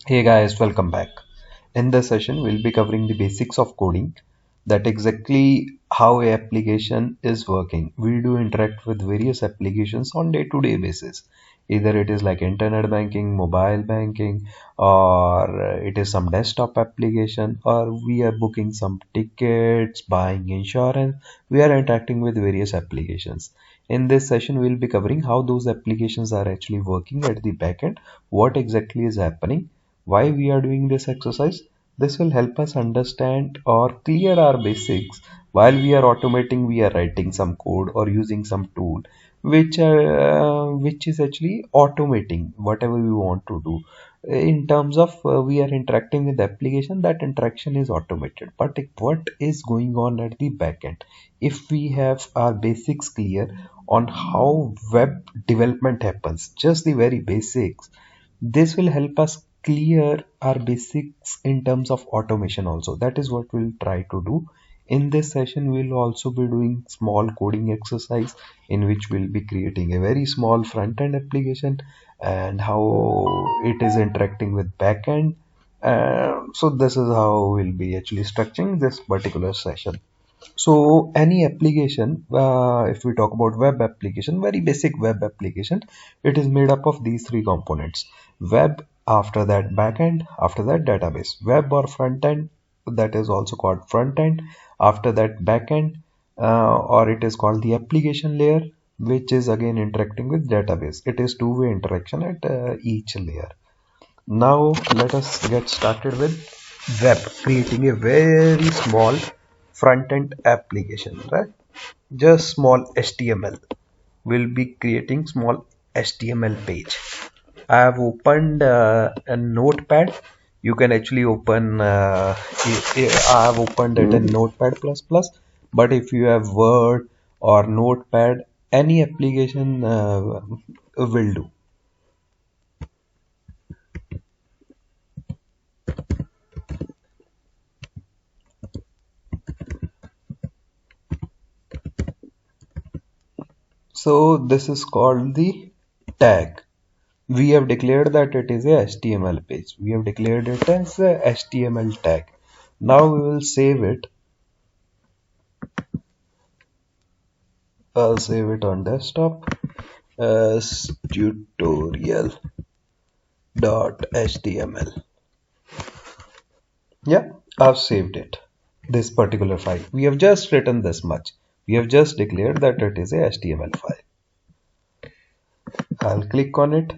Hey guys, welcome back. In this session, we'll be covering the basics of coding, that exactly how a application is working. We do interact with various applications on day-to-day basis. Either it is like internet banking, mobile banking, or it is some desktop application, or we are booking some tickets, buying insurance. We are interacting with various applications. In this session, we'll be covering how those applications are actually working at the backend, what exactly is happening, why we are doing this exercise. This will help us understand or clear our basics. While we are automating, we are writing some code or using some tool which is actually automating whatever we want to do. In terms of we are interacting with the application, that interaction is automated. But what is going on at the backend? If we have our basics clear on how web development happens, just the very basics, this will help us clear our basics in terms of automation also. That is what we'll try to do. In this session, we'll also be doing small coding exercise in which we'll be creating a very small front-end application and how it is interacting with backend. So this is how we'll be actually structuring this particular session. So any application, if we talk about web application, very basic web application, it is made up of these three components: web, after that backend, after that database. Web or front end, that is also called front end. After that backend, or it is called the application layer, which is again interacting with database. It is two-way interaction at each layer. Now let us get started with web, creating a very small front-end application, right? Just small HTML. We'll be creating small HTML page. I have opened a notepad. You can actually open I have opened it in Notepad++, but if you have Word or Notepad, any application will do. So this is called the tag. We have declared that it is a HTML page. We have declared it as a HTML tag. Now we will save it. I'll save it on desktop as tutorial.html. Yeah, I've saved it. This particular file. We have just written this much. We have just declared that it is a HTML file. I'll click on it.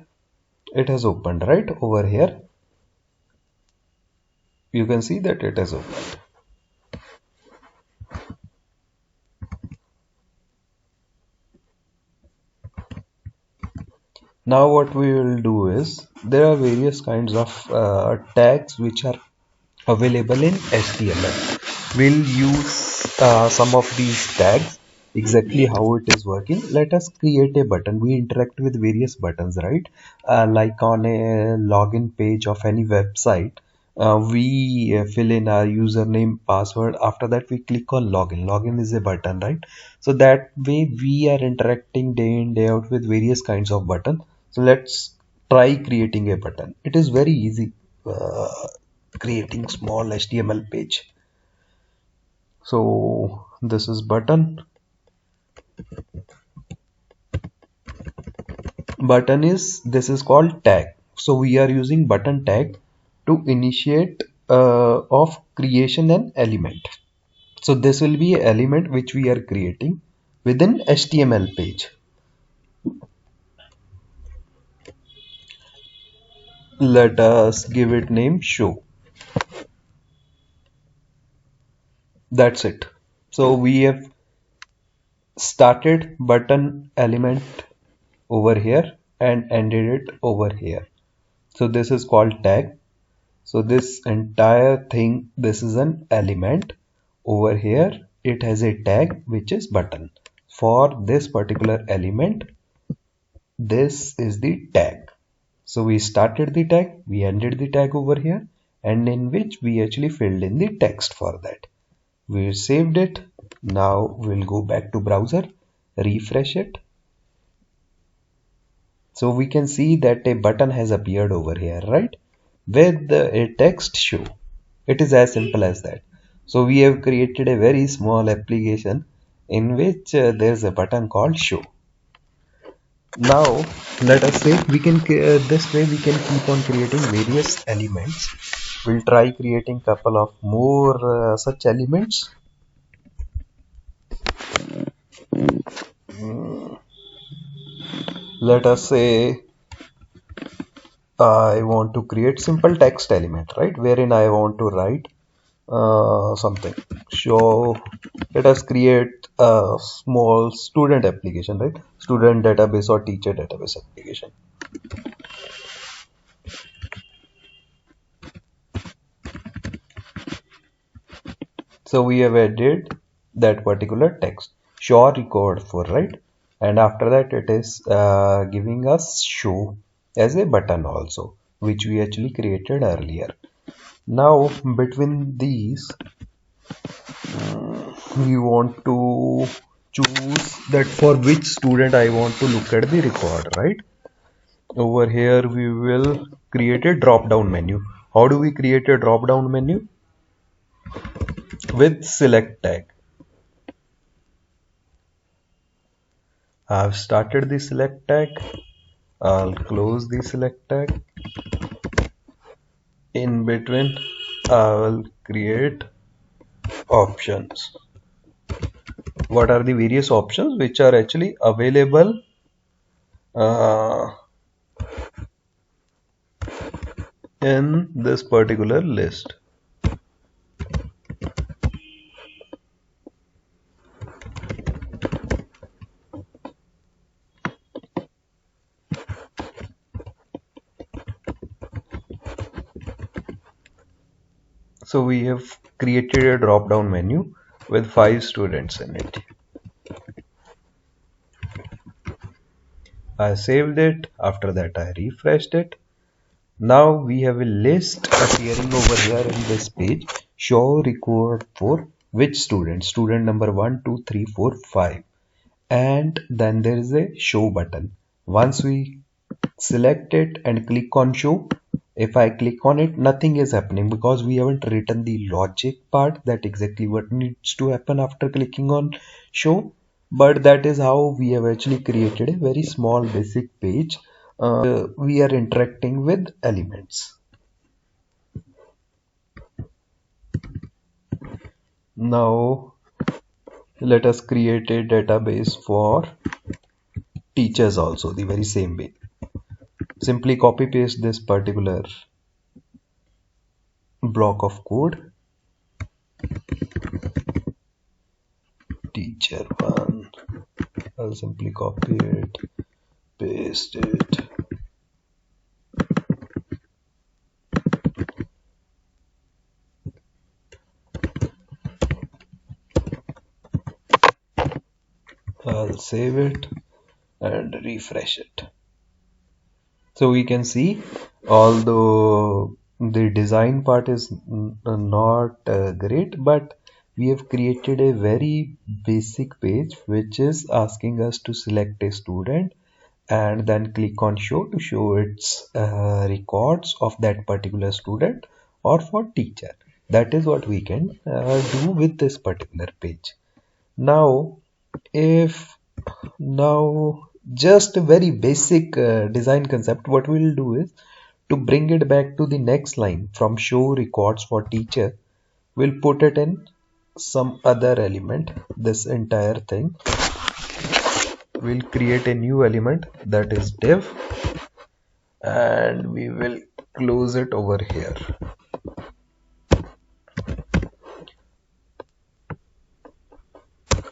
It has opened right over here. You can see that it has opened. Now what we will do is, there are various kinds of tags which are available in HTML. We'll use some of these tags, exactly how it is working. Let us create a button. We interact with various buttons, right? Like on a login page of any website, we fill in our username, password. After that, we click on login. Login is a button, right? So that way we are interacting day in, day out with various kinds of buttons. So let's try creating a button. It is very easy. Creating small HTML page. So this is button. Button is, this is called tag. So we are using button tag to initiate of creation an element. So this will be an element which we are creating within HTML page. Let us give it name show. That's it. So we have started button element over here and ended it over here. So this is called tag. So this entire thing, this is an element. Over here it has a tag which is button. For this particular element, this is the tag. So we started the tag, we ended the tag over here, and in which we actually filled in the text for that. We saved it. Now we'll go back to browser, refresh it. So we can see that a button has appeared over here, right? with a text show. It is as simple as that. So we have created a very small application in which there's a button called show. Now let us say we can this way we can keep on creating various elements. We'll try creating couple of more such elements. Let us say I want to create simple text element, right, wherein I want to write something. So let us create a small student application, right, student database or teacher database application. So we have added that particular text show record for, right, and after that it is giving us show as a button also, which we actually created earlier. Now between these we want to choose that for which student I want to look at the record, right. Over here we will create a drop down menu. How do we create a drop down menu? With select tag. I've started the select tag. I'll close the select tag. In between I will create options. What are the various options which are actually available in this particular list? So we have created a drop down menu with 5 students in it. I saved it. After that I refreshed it. Now we have a list appearing over here in this page. Show record for which student? Student number 1, 2, 3, 4, 5. And then there is a show button. Once we select it and click on show, if I click on it, nothing is happening because we haven't written the logic part, that exactly what needs to happen after clicking on show. But that is how we have actually created a very small basic page. We are interacting with elements. Now let us create a database for teachers also the very same way. Simply copy paste this particular block of code. Teacher 1. I'll simply copy it, paste it. I'll save it and refresh it. So we can see, although the design part is not great, but we have created a very basic page which is asking us to select a student and then click on show to show its records of that particular student or for teacher. That is what we can do with this particular page. Now if now just a very basic design concept, what we'll do is to bring it back to the next line from show records for teacher, we'll put it in some other element. This entire thing, we'll create a new element that is div and we will close it over here.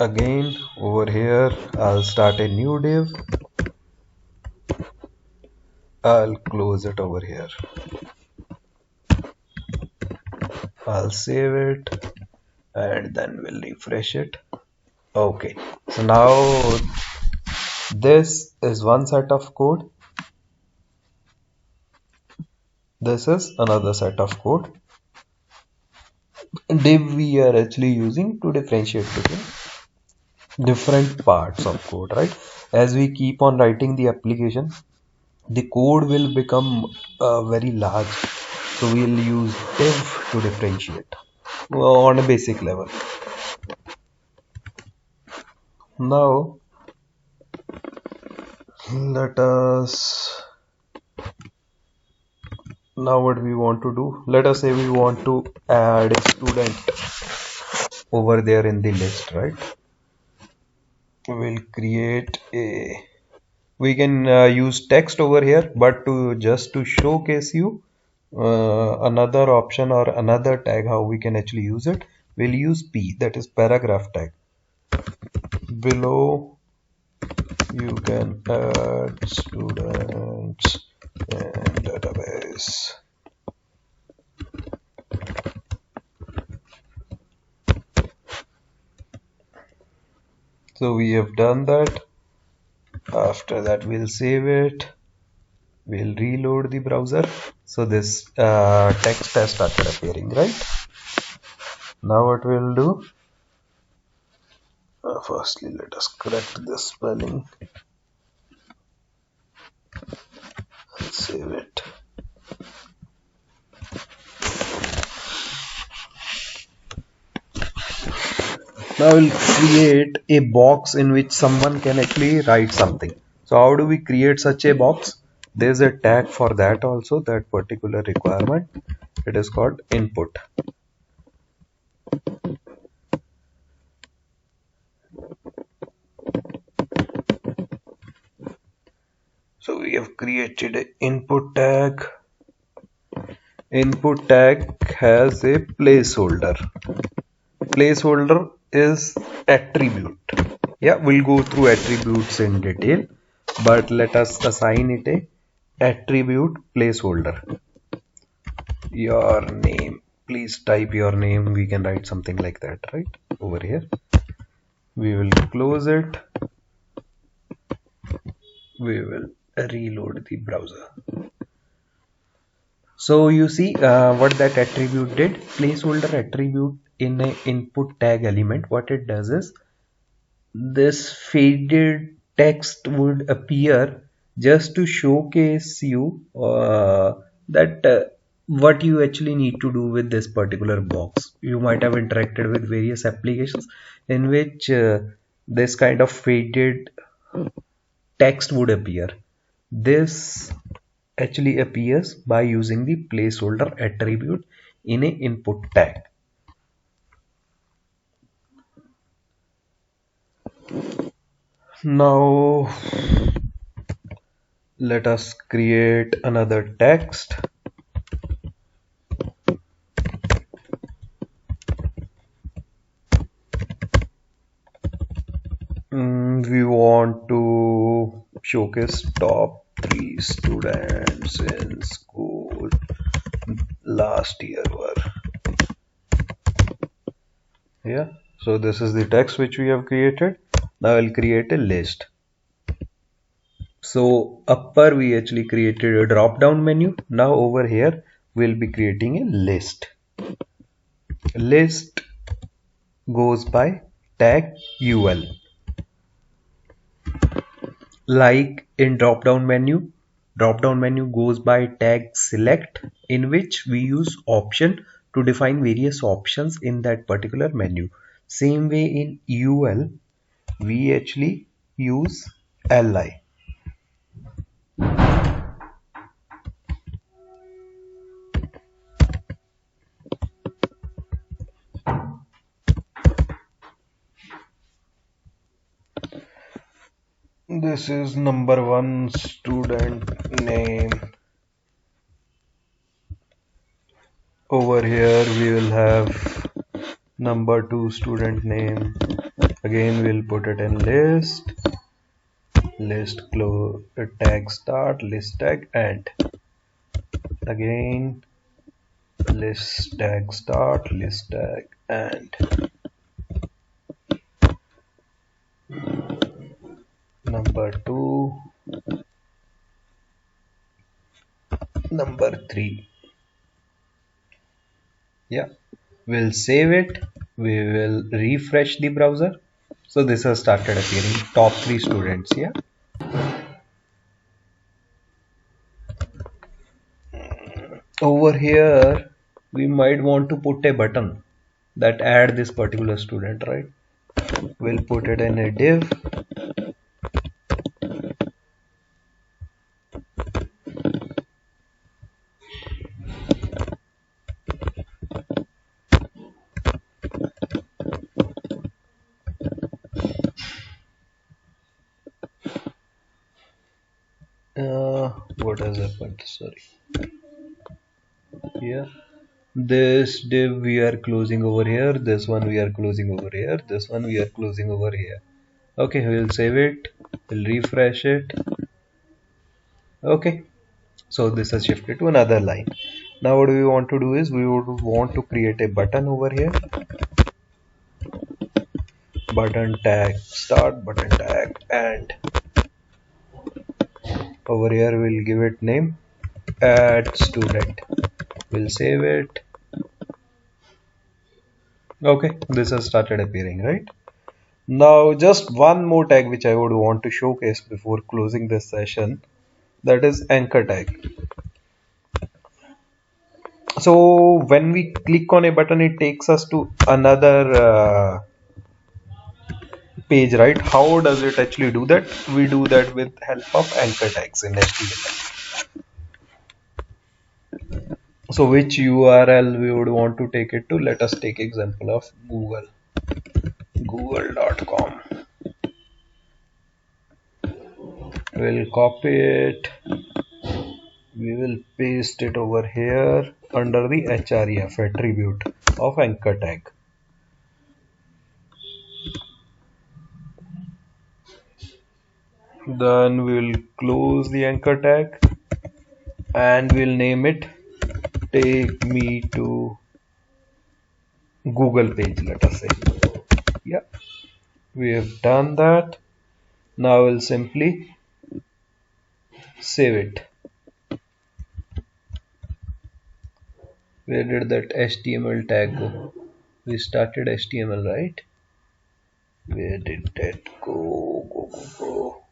Again over here I'll start a new div. I'll close it over here. I'll save it and then we'll refresh it. Okay, so now this is one set of code. This is another set of code. Div we are actually using to differentiate between different parts of code, right? As we keep on writing the application, the code will become very large. So we'll use div to differentiate on a basic level. Now let us, now what we want to do, let us say we want to add a student over there in the list, right? We'll create a, we can use text over here, but to just to showcase you another option or another tag how we can actually use it, we'll use p, that is paragraph tag. Below you can add students and database. So we have done that. After that we'll save it, we'll reload the browser. So this text has started appearing, right? Now what we'll do, firstly let us correct this spelling, save it. Now we'll create a box in which someone can actually write something. So how do we create such a box? There's a tag for that also, that particular requirement. It is called input. So we have created an input tag. Input tag has a placeholder. Placeholder is attribute. Yeah, we'll go through attributes in detail, but let us assign it a attribute placeholder. Your name, please type your name. We can write something like that right over here. We will close it. We will reload the browser. So you see what that attribute did. Placeholder attribute in a input tag element, what it does is this faded text would appear just to showcase you that what you actually need to do with this particular box. You might have interacted with various applications in which this kind of faded text would appear. This actually appears by using the placeholder attribute in a input tag. Now let us create another text. We want to showcase top 3 students in school last year were. Yeah, so this is the text which we have created. Now I'll create a list. So upper we actually created a drop down menu. Now over here we'll be creating a list. List goes by tag ul. Like in drop down menu goes by tag select, in which we use option to define various options in that particular menu. Same way in ul we actually use li. This is number 1 student name. Over here we will have number 2 student name. Again we'll put it in list close tag start, list tag end. Again list tag start, list tag end. Number 2, number 3. Yeah, we'll save it. We will refresh the browser. So this has started appearing, top 3 students. Yeah, over here we might want to put a button that add this particular student, right? We'll put it in a div. What has happened? Sorry. Here, this div we are closing over here, this one we are closing over here, this one we are closing over here. Okay, we'll save it, we'll refresh it. Okay, so this has shifted to another line. Now what we want to do is we would want to create a button over here. Button tag start, button tag, and over here we'll give it name add student. We'll save it. Okay, this has started appearing, right? Now just one more tag which I would want to showcase before closing this session, that is anchor tag. So when we click on a button, it takes us to another page, right? How does it actually do that? We do that with help of anchor tags in HTML. So which URL we would want to take it to? Let us take example of Google, google.com. We'll copy it. We will paste it over here under the href attribute of anchor tag. Then we will close the anchor tag and we'll name it take me to Google page, let us say. Yeah, we have done that. Now we'll simply save it. Where did that HTML tag go? We started HTML, right? Where did that go?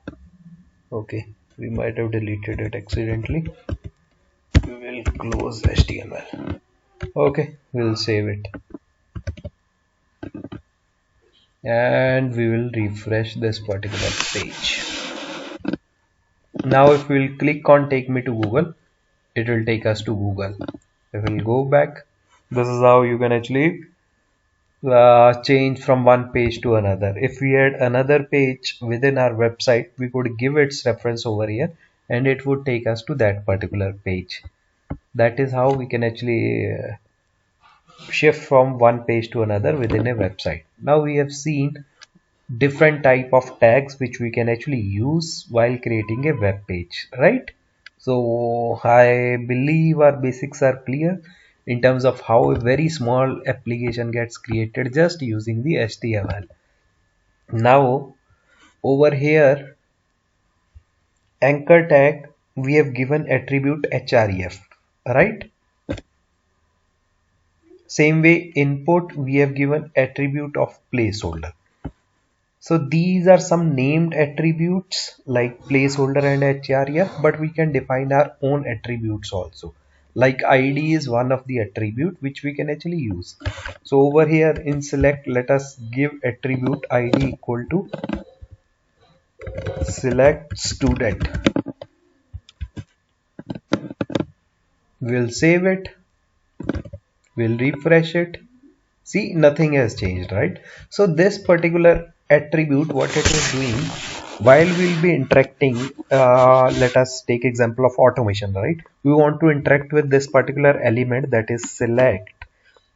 Okay, we might have deleted it accidentally. We will close HTML. Okay, we'll save it. And we will refresh this particular page. Now if we'll click on take me to Google, it will take us to Google. If we'll go back, this is how you can actually change from one page to another. If we had another page within our website, we could give its reference over here and it would take us to that particular page. That is how we can actually shift from one page to another within a website. Now we have seen different type of tags which we can actually use while creating a web page, right? So I believe our basics are clear in terms of how a very small application gets created just using the HTML. Now over here, anchor tag, we have given attribute href, right? Same way input, we have given attribute of placeholder. So these are some named attributes like placeholder and href, but we can define our own attributes also. Like ID is one of the attribute which we can actually use. So over here in select, let us give attribute ID equal to select student. We'll save it. We'll refresh it. See, nothing has changed, right? So this particular attribute, what it is doing, while we'll be interacting, let us take example of automation, right? We want to interact with this particular element, that is select,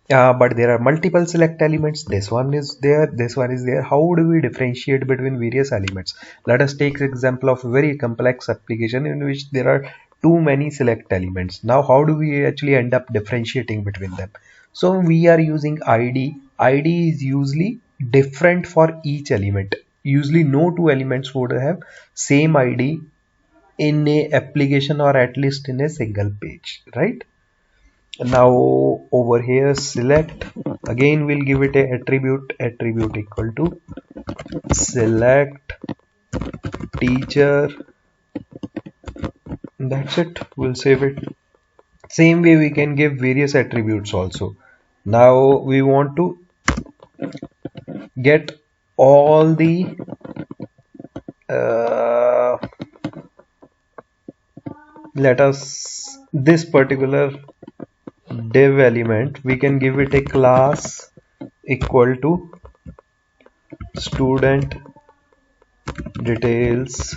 but there are multiple select elements. This one is there, this one is there. How do we differentiate between various elements? Let us take example of a very complex application in which there are too many select elements. Now how do we actually end up differentiating between them? So we are using ID. ID is usually different for each element. Usually no two elements would have same ID in a application or at least in a single page, right? Now over here select, again we'll give it a attribute equal to select teacher. That's it. We'll save it. Same way we can give various attributes also. Now we want to get all the uh, let us this particular div element, we can give it a class equal to student details.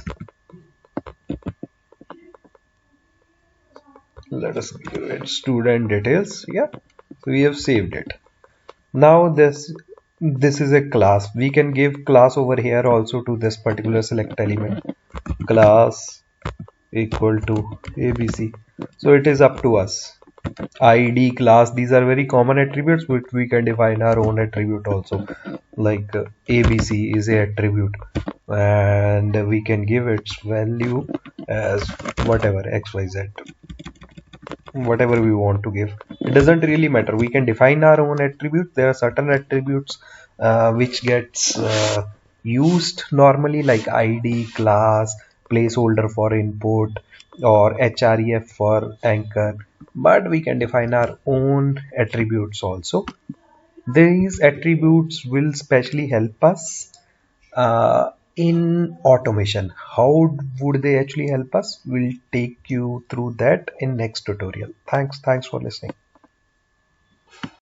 Let us give it student details. Yeah, so we have saved it. Now this is a class. We can give class over here also to this particular select element. Class equal to abc. So it is up to us. ID, class, these are very common attributes, which we can define our own attribute also. Like abc is a attribute, and we can give its value as whatever xyz, whatever we want to give. It doesn't really matter, we can define our own attribute. There are certain attributes which gets used normally, like id, class, placeholder for input, or href for anchor, but we can define our own attributes also. These attributes will specially help us in automation. How would they actually help us? We'll take you through that in next tutorial. Thanks for listening.